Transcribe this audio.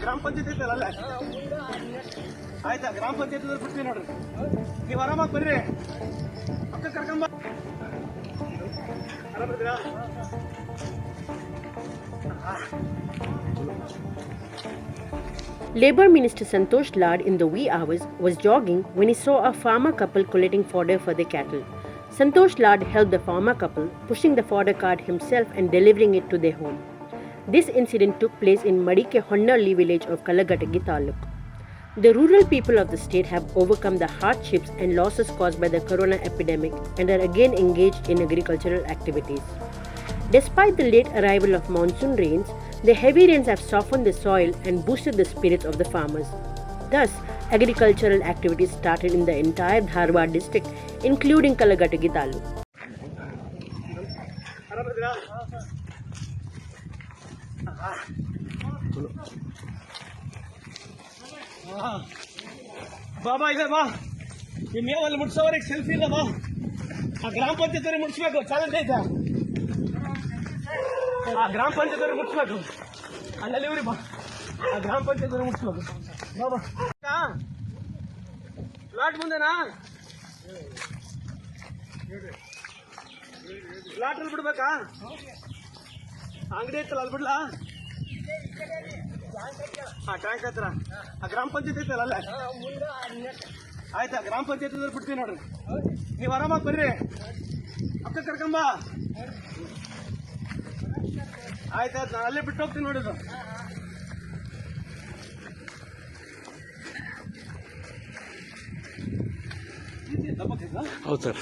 ಗ್ರಾಮ ಪಂಚಾಯತ್ ಐತಲ್ಲ ಅಲ್ಲ ಆಯ್ತಾ ಗ್ರಾಮ ಪಂಚಾಯತ್ ಬಿಡ್ತೀವಿ ನೋಡ್ರಿ ನೀವು ಆರಾಮಾಗಿ ಬರ್ರಿ ಅಕ್ಕ ಕರ್ಕೊಂಬ ಆರಾಮಿದ್ದೀರಾ Labour Minister Santosh in the wee hours was jogging when he saw a farmer couple collecting fodder for their cattle. Santosh helped the farmer couple, pushing the fodder cart himself and delivering it to their home. This incident took place in Madike Honnalli village of Kalagatagi Taluk. The rural people of the state have overcome the hardships and losses caused by the corona epidemic and are again engaged in agricultural activities. Despite the late arrival of monsoon rains, the heavy rains have softened the soil and boosted the spirits of the farmers. Thus, agricultural activities started in the entire Dharwad district, including Kalagatagi Taluk. ಬಾಬಾ ಇದೆ ಬಾ ಈ ಮೇವಲ್ಲಿ ಮುಟ್ಸೋವರೆಗೆ selfie ಇಲ್ಲ ಬಾ ಆ ಗ್ರಾಮ panchayat ಮುಟ್ಸ್ಬೇಕು challenge ಐತೆ ಆ ಗ್ರಾಮ ಪಂಚಾಯತ್ ಮುಟ್ಸ್ಬೇಕು ಅಲ್ಲಲ್ಲಿ ಇವ್ರಿ ಬಾ ಆ ಗ್ರಾಮ ಪಂಚಾಯತ್ ಮುಟ್ಸ್ಬೇಕು ಬಾಬಾ ಪ್ಲಾಟ್ ಮುಂದೆನಾ ಪ್ಲಾಟಲ್ಲಿ ಬಿಡ್ಬೇಕಾ ಅಂಗಡಿ ಐತಲ್ಲ ಅಲ್ಲಿ ಬಿಡ್ಲಾ ಟ್ಯಾಂಕ್ ಹತ್ರ ಆ ಗ್ರಾಮ ಪಂಚಾಯತ್ ಐತಲ್ಲ ಅಲ್ಲ ಆಯ್ತಾ ಗ್ರಾಮ ಪಂಚಾಯತ್ ಬಿಡ್ತೀವಿ ನೋಡ್ರಿ ನೀವು ಆರಾಮಾಗಿ ಬರ್ರಿ ಅಕ್ಕ ಕರ್ಕೊಂಬ ಆಯ್ತಾಯ್ತು ನಾನು ಅಲ್ಲೇ ಬಿಟ್ಟು ಹೋಗ್ತೀನಿ ನೋಡಿದ್ದು ಹೌದು ಸರ್.